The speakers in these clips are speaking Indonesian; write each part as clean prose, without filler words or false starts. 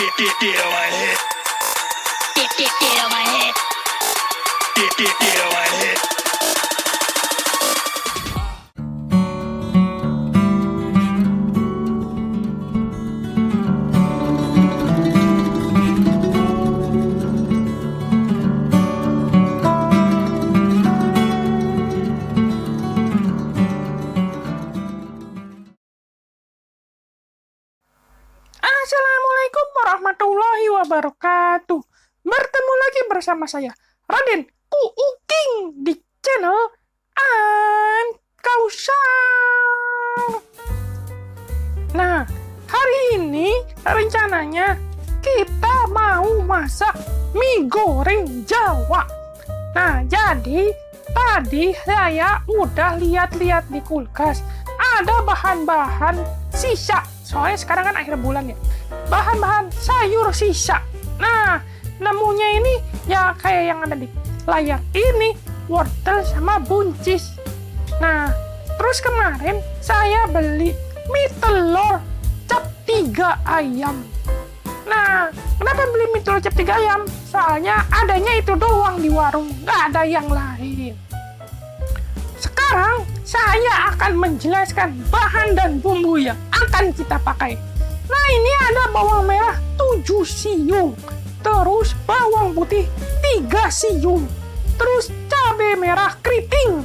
Get on my head. Get on my head. Get on my head. Assalamualaikum warahmatullahi wabarakatuh. Bertemu lagi bersama saya, Raden Kuuking, di channel Kausal. Nah, hari ini rencananya kita mau masak mie goreng Jawa. Nah, jadi tadi saya udah lihat-lihat di kulkas. Ada bahan-bahan sisa. Soalnya sekarang kan akhir bulan ya. Bahan-bahan sayur sisa. Nah, nemunya ini ya kayak yang ada di layar ini, wortel sama buncis. Nah, terus kemarin saya beli mie telur cap 3 ayam. Nah, kenapa beli mie telur cap 3 ayam? Soalnya adanya itu doang di warung, nggak ada yang lain. Sekarang saya akan menjelaskan bahan dan bumbu yang akan kita pakai. Nah, ini ada bawang merah 7 siung, terus bawang putih 3 siung, terus cabai merah keriting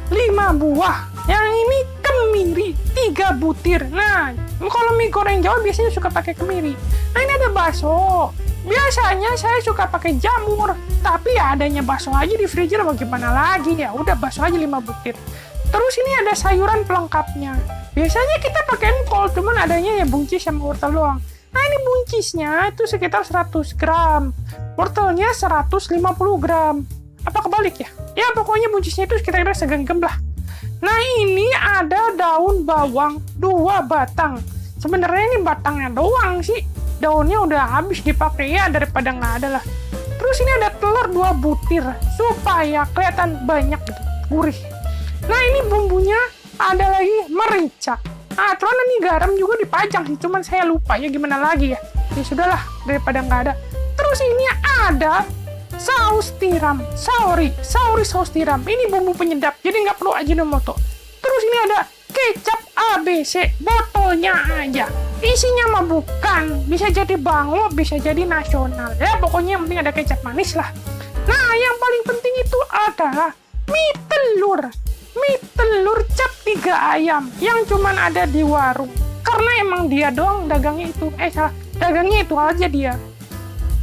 5 buah. Yang ini kemiri 3 butir. Nah, kalau mie goreng Jawa biasanya suka pakai kemiri. Nah, ini ada bakso. Biasanya saya suka pakai jamur, tapi adanya bakso aja di freezer, bagaimana lagi ya? Udah bakso aja 5 butir. Terus ini ada sayuran pelengkapnya. Biasanya kita pakai engkol, cuman adanya ya buncis sama wortel doang. Nah, ini buncisnya itu sekitar 100 gram. Wortelnya 150 gram. Apa kebalik ya? Ya, pokoknya buncisnya itu sekitar segenggam lah. Nah, ini ada daun bawang 2 batang. Sebenarnya ini batangnya doang sih. Daunnya udah habis dipakai ya, daripada nggak ada lah. Terus ini ada telur 2 butir supaya kelihatan banyak gitu, gurih. Nah, ini bumbunya ada lagi merica. Nah, terus ini garam juga dipajang sih, cuman saya lupa ya, gimana lagi ya. Ya sudahlah, daripada nggak ada. Terus ini ada saus tiram, sauri saus tiram. Ini bumbu penyedap, jadi nggak perlu Ajinomoto. Terus ini ada kecap ABC, botolnya aja. Isinya mah bukan, bisa jadi Bango, bisa jadi nasional. Ya, pokoknya yang penting ada kecap manis lah. Nah, yang paling penting itu adalah mie telur. Mie telur cap 3 ayam yang cuman ada di warung. Karena emang dia doang dagangnya itu. Dagangnya itu aja dia.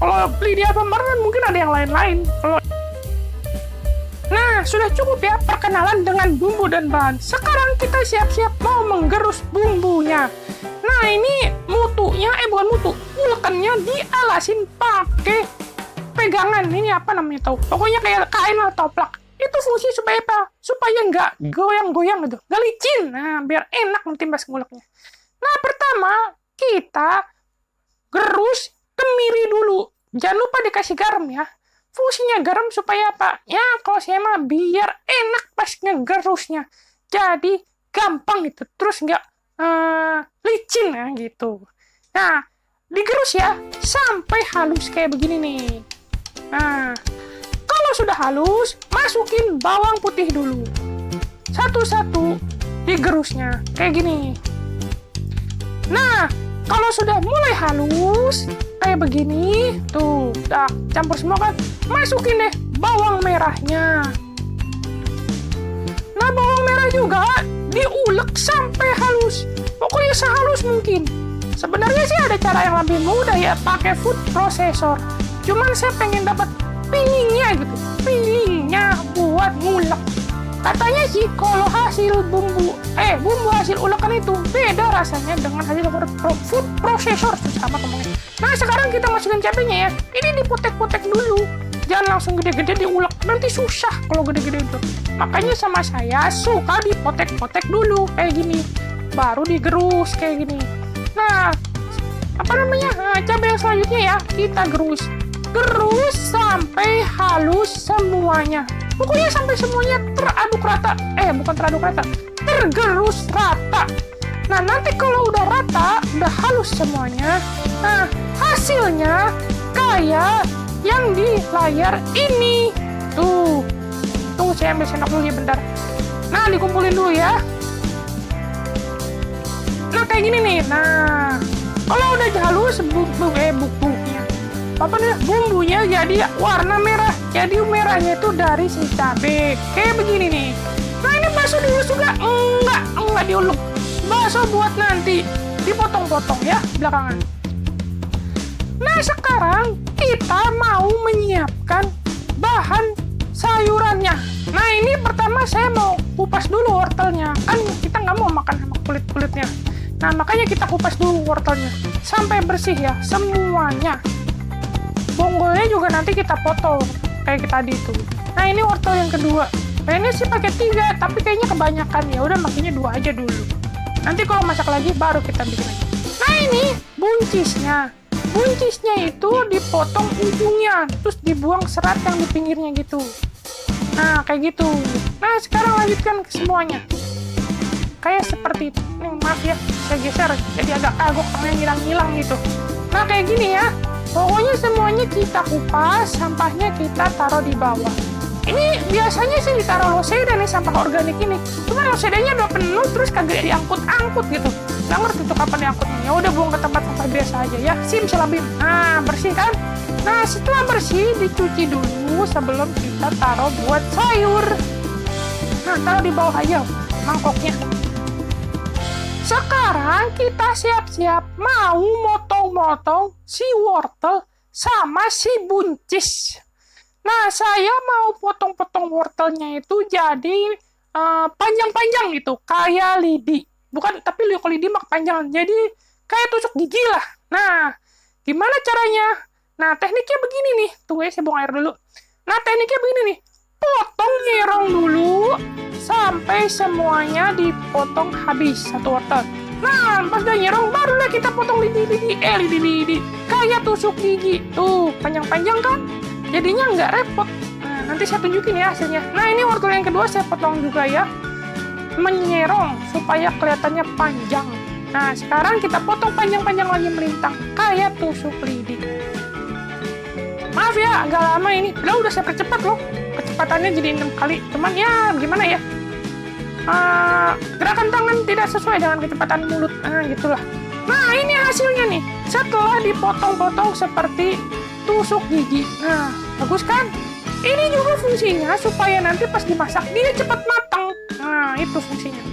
Kalau beli di Alfamart mungkin ada yang lain-lain. Nah, sudah cukup ya perkenalan dengan bumbu dan bahan. Sekarang kita siap-siap mau menggerus bumbunya. Nah, ini mutunya, bukan mutu, ulekannya dialasin pakai pegangan. Ini apa namanya tahu? Pokoknya kayak kain atau plak. Itu fungsi supaya apa? Supaya nggak goyang-goyang gitu, nggak licin. Nah, biar enak nanti pas nguleknya. Nah, pertama kita gerus kemiri dulu. Jangan lupa dikasih garam ya. Fungsinya garam supaya apa? Ya, kalau saya mah biar enak pas ngegerusnya. Jadi gampang gitu. Terus nggak licin ya gitu. Nah, digerus ya sampai halus kayak begini nih. Nah, kalau sudah halus, masukin bawang putih dulu. Satu-satu digerusnya kayak gini. Nah, kalau sudah mulai halus kayak begini, tuh, udah campur semua kan, masukin deh bawang merahnya. Nah, bawang merah juga diulek sampai halus. Pokoknya sehalus mungkin. Sebenarnya sih ada cara yang lebih mudah ya, pakai food processor. Cuman saya pengen dapat pilingnya gitu. Pilingnya buat ngulek. Katanya sih kalau hasil bumbu hasil ulekan itu beda rasanya dengan hasil food processor. Susah amat ngomongnya. Nah, sekarang kita masukin cabenya ya. Ini dipotek-potek dulu. Jangan langsung gede-gede diulek, nanti susah kalau gede-gede itu. Makanya sama saya suka dipotek-potek dulu kayak gini, baru digerus kayak gini. Nah, apa namanya? Cabai yang selanjutnya ya kita gerus sampai halus semuanya. Pokoknya sampai semuanya teraduk rata. Bukan teraduk rata, tergerus rata. Nah, nanti kalau udah rata, udah halus semuanya, nah, hasilnya kayak yang di layar ini. Tuh, tunggu saya ambil sendok dulu ya bentar. Nah, dikumpulin dulu ya. Nah, kayak gini nih. Nah, kalau udah halus, bumbunya jadi warna merah. Jadi merahnya itu dari si cabai. Kayak begini nih. Nah, ini bakso diulek juga? Enggak diulek. Bakso buat nanti dipotong-potong ya belakangan. Nah, sekarang kita mau menyiapkan bahan sayurannya. Nah, ini pertama saya mau kupas dulu wortelnya. Kan kita nggak mau makan sama kulit-kulitnya. Nah, makanya kita kupas dulu wortelnya. Sampai bersih ya, semuanya. Bonggolnya juga nanti kita potong, kayak tadi itu. Nah, ini wortel yang kedua. Nah, ini sih pakai 3, tapi kayaknya kebanyakan ya. Udah, makanya 2 aja dulu. Nanti kalau masak lagi, baru kita bikin lagi. Nah, ini buncisnya. Buncisnya itu dipotong ujungnya, terus dibuang serat yang di pinggirnya gitu. Nah, kayak gitu. Nah, sekarang lanjutkan ke semuanya. Kayak seperti itu. Nih, maaf ya, saya geser. Jadi agak kagok karena ngilang-ngilang gitu. Nah, kayak gini ya. Pokoknya semuanya kita kupas, sampahnya kita taruh di bawah. Ini biasanya sih ditaruh loseda nih, sampah organik ini. Cuma losedanya udah penuh, terus kagak diangkut-angkut gitu. Nggak ngerti tuh kapan diangkutnya. Ya udah buang ke tempat sampah biasa aja ya. Simsalabim. Nah, bersih kan? Nah, setelah bersih, dicuci dulu sebelum kita taruh buat sayur. Nah, taruh di bawah aja mangkoknya. Sekarang kita siap-siap mau motong-motong si wortel sama si buncis. Nah, saya mau potong-potong wortelnya itu jadi panjang-panjang gitu, kayak lidi. Bukan, tapi kalau lidi mah panjang. Jadi kayak tusuk gigi lah. Nah, gimana caranya? Nah, tekniknya begini nih. Tunggu ya, saya buang air dulu. Nah, tekniknya begini nih. Potong nyerong dulu sampai semuanya dipotong habis satu wortel. Nah, pas udah nyerong, barulah kita potong lidi. Kayak tusuk gigi. Tuh, panjang-panjang kan? Jadinya nggak repot. Nah, nanti saya tunjukin ya hasilnya. Nah, ini wortel yang kedua saya potong juga ya. Menyerong supaya kelihatannya panjang. Nah, sekarang kita potong panjang-panjang lagi melintang. Kayak tusuk lidi. Maaf ya, agak lama ini. Udah saya percepat loh. Kecepatannya jadi 6 kali. Cuman ya, gimana ya? Gerakan tangan tidak sesuai dengan kecepatan mulut. Nah, gitulah. Nah, ini hasilnya nih. Setelah dipotong-potong seperti tusuk gigi. Nah, bagus kan? Ini juga fungsinya supaya nanti pas dimasak dia cepat matang. Nah, itu fungsinya.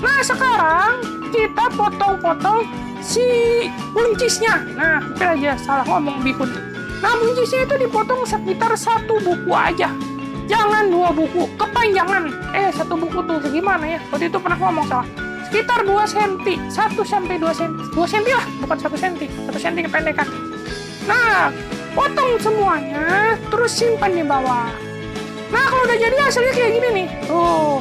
Nah, sekarang kita potong-potong si buncisnya. Nah, hampir aja salah ngomong bihun. Nah, buncisnya itu dipotong sekitar 1 buku aja. Jangan 2 buku, kepanjangan. 1 buku tuh segimana ya? Waktu itu pernah ngomong salah. Sekitar 2 cm, 1 sampai 2 cm. 2 cm lah, bukan 1 cm. 1 cm kependekan. Nah, potong semuanya, terus simpan di bawah. Nah, kalau udah jadi hasilnya kayak gini nih. Tuh.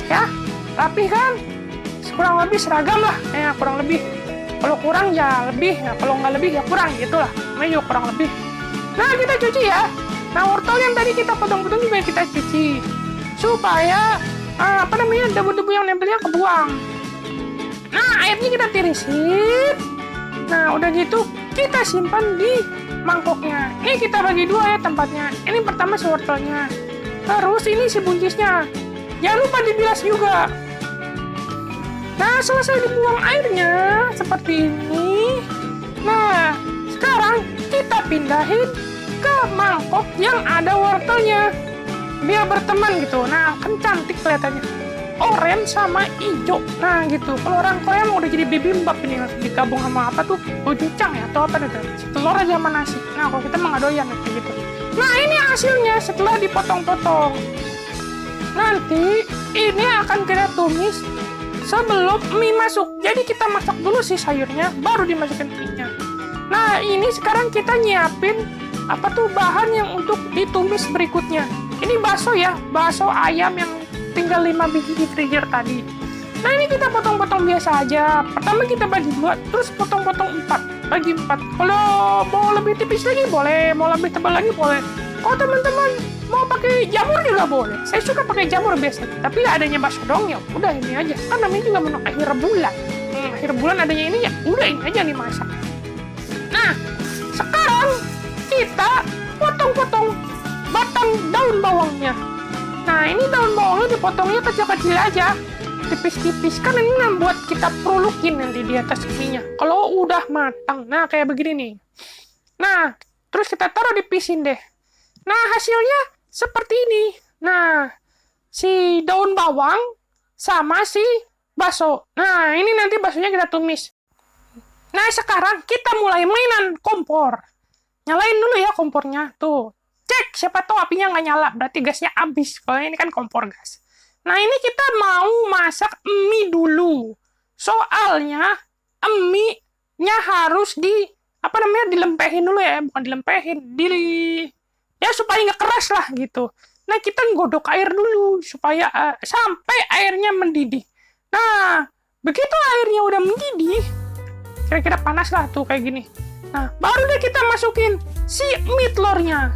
Ya, rapi kan? Kurang lebih seragam lah. Ya, kurang lebih. Kalau kurang ya lebih, ya kalau nggak lebih ya kurang gitu lah. Nah, yuk kurang lebih. Nah, kita cuci ya. Nah, wortel yang tadi kita potong-potong juga kita cuci. Supaya, debu-debu yang nempelnya kebuang. Nah, airnya kita tirisin. Nah, udah gitu, kita simpan di mangkoknya. Ini kita bagi 2 ya tempatnya. Ini pertama si wortelnya. Terus ini si buncisnya. Jangan lupa dibilas juga. Nah, selesai dibuang airnya, seperti ini. Nah, sekarang kita pindahin ke mangkok yang ada wortelnya. Biar berteman gitu. Nah, kan cantik kelihatannya. Oranye sama hijau. Nah, gitu. Kalau orang Korea mau udah jadi bibimbap ini. Digabung sama apa tuh? Gochujang ya? Atau apa itu? Telur aja sama nasi. Nah, kalau kita mah nggak doyan kayak gitu. Nah, ini hasilnya setelah dipotong-potong. Nanti, ini akan kita tumis sebelum mie masuk. Jadi kita masak dulu sih sayurnya, baru dimasukin mie-nya. Nah, ini sekarang kita nyiapin bahan yang untuk ditumis berikutnya. Ini bakso ya, bakso ayam yang tinggal 5 biji di freezer tadi. Nah, ini kita potong-potong biasa aja. Pertama kita bagi 2, terus potong-potong 4. Bagi 4. Kalau mau lebih tipis lagi boleh, mau lebih tebal lagi boleh. Kalau teman-teman Mau pakai jamur juga boleh. Saya suka pakai jamur biasanya. Tapi adanya bakso dong ya udah ini aja. Kan namanya juga menu akhir bulan. Akhir bulan adanya ini ya udah ini aja nih masak. Nah, sekarang kita potong-potong batang daun bawangnya. Nah, ini daun bawangnya dipotongnya kecil-kecil aja. Tipis-tipis. Kan ini buat kita perulukin nanti di atas minyak. Kalau udah matang, nah kayak begini nih. Nah, terus kita taruh di pisin deh. Nah, hasilnya seperti ini. Nah, si daun bawang sama si bakso. Nah, ini nanti baksonya kita tumis. Nah, sekarang kita mulai mainan kompor. Nyalain dulu ya kompornya. Tuh, cek siapa tahu apinya nggak nyala. Berarti gasnya habis. Kalau ini kan kompor gas. Nah, ini kita mau masak mie dulu. Soalnya, mie-nya harus dilempehin dulu ya. Bukan dilempehin, ya supaya nggak keras lah gitu. Nah, kita nggodok air dulu supaya sampai airnya mendidih. Nah, begitu airnya udah mendidih, kira-kira panas lah tuh kayak gini. Nah, baru deh kita masukin si mie telurnya.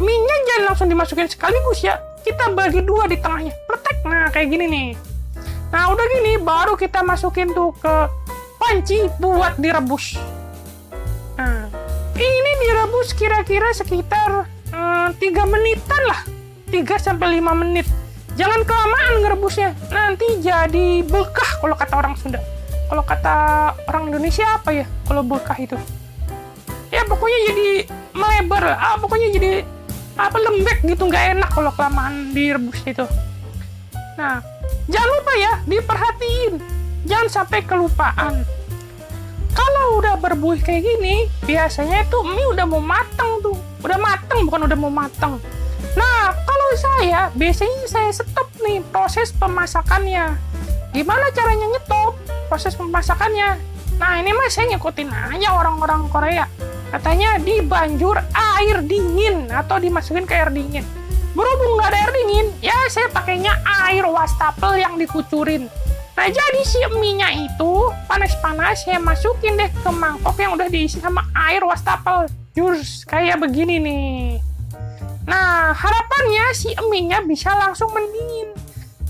Mie-nya jangan langsung dimasukin sekaligus ya. Kita bagi dua di tengahnya. Pletek. Nah, kayak gini nih. Nah, udah gini, baru kita masukin tuh ke panci buat direbus. Nah, ini direbus kira-kira sekitar 3 menitan lah. 3-5 menit. Jangan kelamaan ngerebusnya. Nanti jadi bekah kalau kata orang Sunda. Kalau kata orang Indonesia apa ya? Kalau bekah itu. Ya pokoknya jadi melebar. Pokoknya jadi lembek gitu, nggak enak kalau kelamaan direbus itu. Nah, jangan lupa ya, diperhatiin. Jangan sampai kelupaan. Kalau udah berbuih kayak gini, biasanya itu mie udah mau matang tuh. Udah matang, bukan udah mau matang. Nah, kalau biasanya saya stop nih proses pemasakannya. Gimana caranya nyetop proses pemasakannya? Nah, ini mah saya ngikutin aja orang-orang Korea. Katanya dibanjur air dingin atau dimasukin ke air dingin. Berhubung nggak ada air dingin, ya saya pakainya air wastafel yang dikucurin. Nah, jadi si mie-nya itu panas-panas saya masukin deh ke mangkok yang udah diisi sama air wastafel. Jus, kayak begini nih. Nah, harapannya si mie-nya bisa langsung mendingin.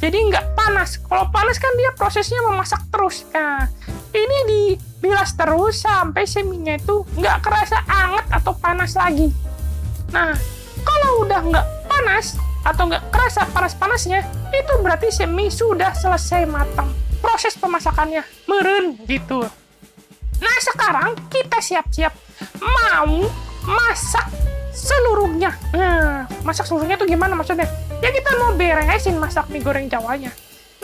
Jadi nggak panas. Kalau panas kan dia prosesnya memasak terus. Nah, ini dibilas terus sampai si mie-nya itu nggak kerasa anget atau panas lagi. Nah, kalau udah nggak panas atau nggak kerasa panas-panasnya, itu berarti si mie sudah selesai matang. Proses pemasakannya meren gitu. Nah, sekarang kita siap-siap mau masak seluruhnya. Nah, masak seluruhnya tuh gimana maksudnya? Ya kita mau beresin masak mie goreng Jawanya.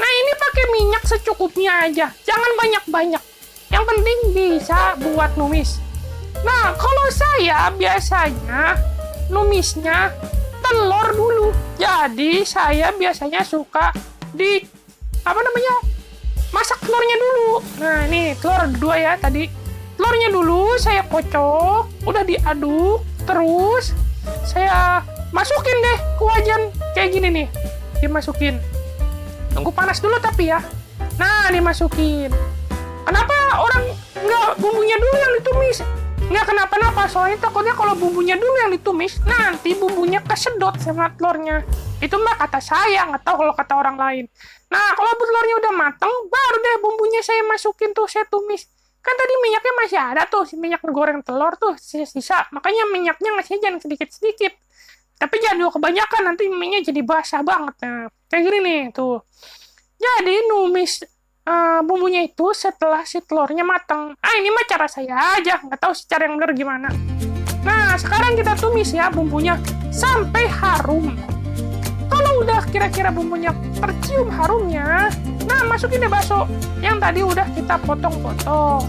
Nah, ini pakai minyak secukupnya aja. Jangan banyak-banyak. Yang penting bisa buat numis. Nah, kalau saya biasanya numisnya telur dulu. Jadi, saya biasanya suka masak telurnya dulu. Nah, ini telur 2 ya tadi. Telurnya dulu saya kocok, udah diaduk, terus saya masukin deh ke wajan kayak gini nih. Dimasukin. Tunggu panas dulu tapi ya. Nah, dimasukin. Kenapa orang nggak bumbunya dulu yang ditumis? Nggak kenapa-napa, soalnya takutnya kalau bumbunya dulu yang ditumis, nanti bumbunya kesedot sama telurnya. Itu mah kata saya, nggak tahu kalau kata orang lain. Nah, kalau telurnya udah mateng, baru deh bumbunya saya masukin tuh, saya tumis. Kan tadi minyaknya masih ada tuh, si minyak goreng telur tuh, sisa. Makanya minyaknya ngasih jangan sedikit-sedikit. Tapi jangan juga kebanyakan, nanti minyak jadi basah banget. Nah, kayak gini nih, tuh. Jadi, numis bumbunya itu setelah si telurnya matang. Ini mah cara saya aja, nggak tahu cara yang benar gimana. Nah, sekarang kita tumis ya bumbunya sampai harum. Kalau udah kira-kira bumbunya tercium harumnya, nah masukin deh bakso yang tadi udah kita potong-potong.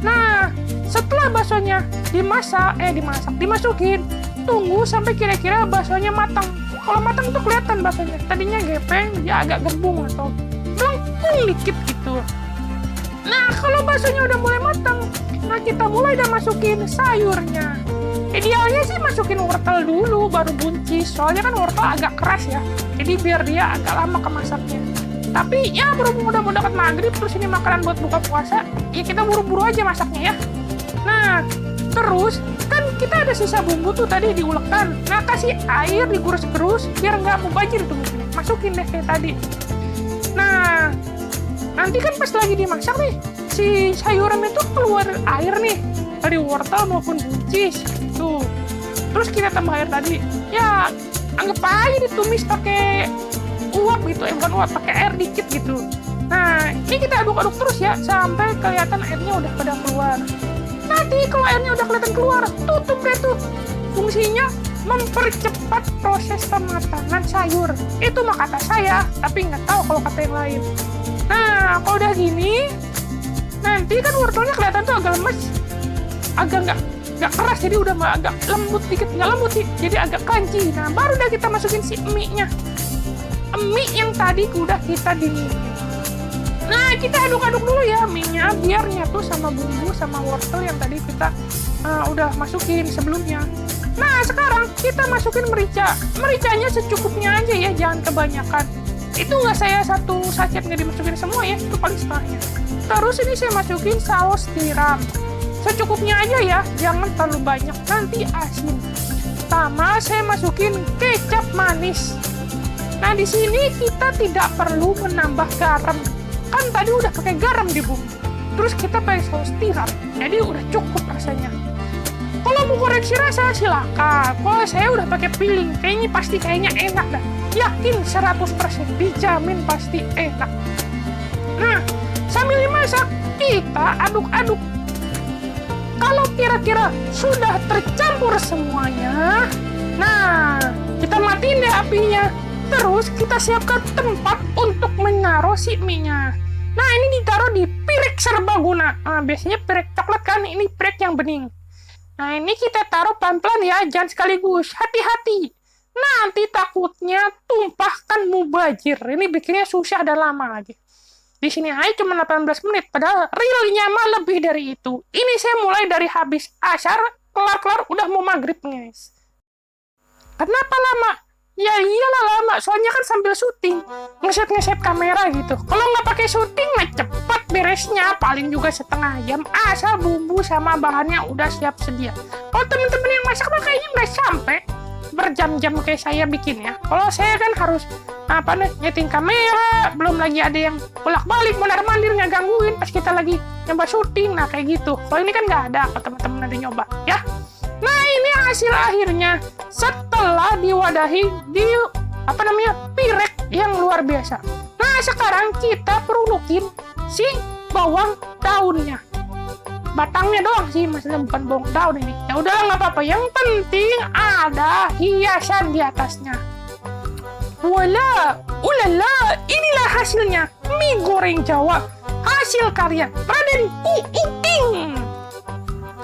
Nah, setelah baksonya dimasukin, tunggu sampai kira-kira baksonya matang. Kalau matang tuh kelihatan baksonya. Tadinya gepeng, dia agak gembung atau melengkung dikit gitu. Nah, kalau baksonya udah mulai matang, nah kita mulai dah masukin sayurnya. Idealnya sih masukin wortel dulu, baru buncis. Soalnya kan wortel agak keras ya. Jadi biar dia agak lama kemasaknya. Tapi ya berhubung udah mau dekat maghrib, terus ini makanan buat buka puasa, ya kita buru-buru aja masaknya ya. Nah, terus kan kita ada sisa bumbu tuh tadi diulekkan. Nah, kasih air, digurus-gerus biar nggak mubazir tuh minyaknya. Masukin deh kayak tadi. Nah, nanti kan pas lagi dimasak nih, si sayuran itu keluar air nih dari wortel maupun buncis tuh. Terus kita tambah air tadi. Ya, anggap aja ditumis pakai uap gitu, bukan uap, pakai air dikit gitu. Nah, ini kita aduk-aduk terus ya sampai kelihatan airnya udah pada keluar. Nanti kalau airnya udah kelihatan keluar, tutup deh tuh. Fungsinya mempercepat proses pematangan sayur. Itu mah kata saya, tapi nggak tahu kalau kata yang lain. Nah, kalau udah gini, nanti kan wortelnya kelihatan tuh agak lemes, agak nggak keras, jadi udah agak lembut dikit, nggak lembut sih, jadi agak crunchy. Nah, baru udah kita masukin si mie-nya, mie yang tadi udah kita dingin. Nah, kita aduk-aduk dulu ya mie-nya biar nyatu sama bumbu sama wortel yang tadi kita udah masukin sebelumnya. Nah, sekarang kita masukin merica. Mericanya secukupnya aja ya, jangan kebanyakan. Itu nggak saya satu sachet nggak dimasukin semua ya, itu paling setengahnya. Terus ini saya masukin saus tiram. Secukupnya aja ya, jangan terlalu banyak, nanti asin. Sama saya masukin kecap manis. Nah, di sini kita tidak perlu menambah garam. Kan tadi udah pakai garam di bumbu. Terus kita pakai saus tiram, jadi udah cukup rasanya. Kalau mau koreksi rasa silakan. Kalau saya udah pakai piling, kayaknya enak dah. Yakin 100%, dijamin pasti enak. Nah, sambil dimasak, kita aduk-aduk. Kalau kira-kira sudah tercampur semuanya, nah, kita matiin deh apinya. Terus kita siapkan tempat untuk menaruh si mie-nya. Nah, ini ditaruh di piring serbaguna. Nah, biasanya piring coklat kan, ini piring yang bening. Nah, ini kita taruh pelan-pelan ya, jangan sekaligus. Hati-hati. Nanti takutnya tumpahkan mubazir. Ini bikinnya susah dan lama lagi. Di sini aja cuma 18 menit, padahal realnya mah lebih dari itu. Ini saya mulai dari habis asar, kelar-kelar udah mau maghrib, guys. Kenapa lama? Ya iyalah lama, soalnya kan sambil syuting, ngeset kamera gitu. Kalau nggak pakai syuting mah cepet beresnya, paling juga setengah jam, asal bumbu sama bahannya udah siap sedia. Kalau temen-temen yang masak mah kayaknya nggak sampai berjam-jam kayak saya bikinnya. Kalau saya kan harus nyeting kamera, belum lagi ada yang bolak-balik mondar-mandir ngegangguin pas kita lagi nyoba syuting. Nah kayak gitu. Kalau ini kan nggak ada, kalau temen-temen ada nyoba ya. Nah, ini hasil akhirnya setelah diwadahi di pirek yang luar biasa. Nah, sekarang kita perunukin si bawang daunnya. Batangnya doang sih, maksudnya bukan bawang daun ini. Ya udah nggak apa-apa, yang penting ada hiasan di atasnya. Wala, ulala, inilah hasilnya mie goreng Jawa, hasil karya Raden Uting.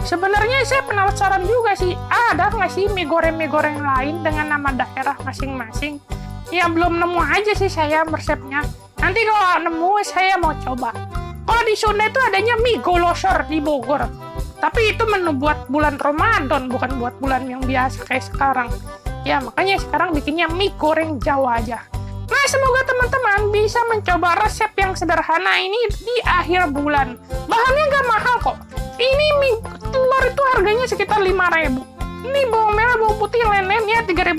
Sebenarnya saya penasaran juga sih, ada nggak sih mie goreng lain dengan nama daerah masing-masing? Ya belum nemu aja sih saya resepnya. Nanti kalau nemu saya mau coba. Kalau di Sunda itu adanya mie golosor di Bogor. Tapi itu menu buat bulan Ramadan, bukan buat bulan yang biasa kayak sekarang. Ya makanya sekarang bikinnya mie goreng Jawa aja. Nah, semoga teman-teman bisa mencoba resep yang sederhana ini di akhir bulan. Bahannya nggak mahal kok. Ini mie telur itu harganya sekitar 5.000. Ini bawang merah, bawang putih lenen ya 3.000.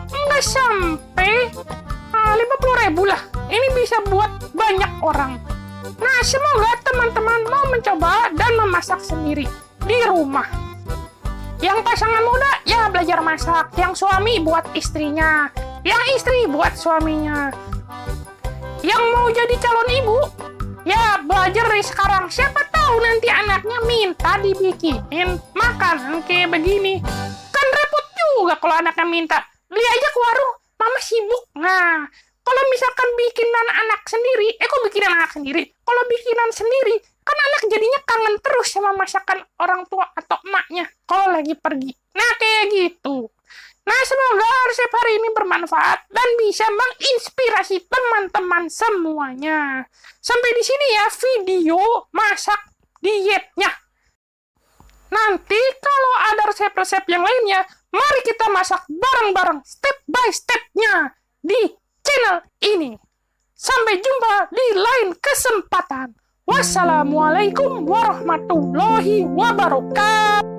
Nggak sampai 50.000 lah. Ini bisa buat banyak orang. Nah, semoga teman-teman mau mencoba dan memasak sendiri di rumah. Yang pasangan muda, ya belajar masak. Yang suami buat istrinya. Yang istri buat suaminya. Yang mau jadi calon ibu, ya belajar dari sekarang. Siapa tahu nanti anaknya minta dibikinin makanan kayak begini. Kan repot juga kalau anaknya minta. Beli aja ke warung, mama sibuk. Nah, kalau misalkan bikinan anak sendiri, kok bikinan anak sendiri? Kalau bikinan sendiri, kan anak jadinya kangen terus sama masakan orang tua atau emaknya kalau lagi pergi. Nah, kayak gitu. Nah, semoga resep hari ini bermanfaat dan bisa menginspirasi teman-teman semuanya. Sampai di sini ya video masak dietnya. Nanti kalau ada resep-resep yang lainnya, mari kita masak bareng-bareng step by step-nya di channel ini. Sampai jumpa di lain kesempatan. Wassalamualaikum warahmatullahi wabarakatuh.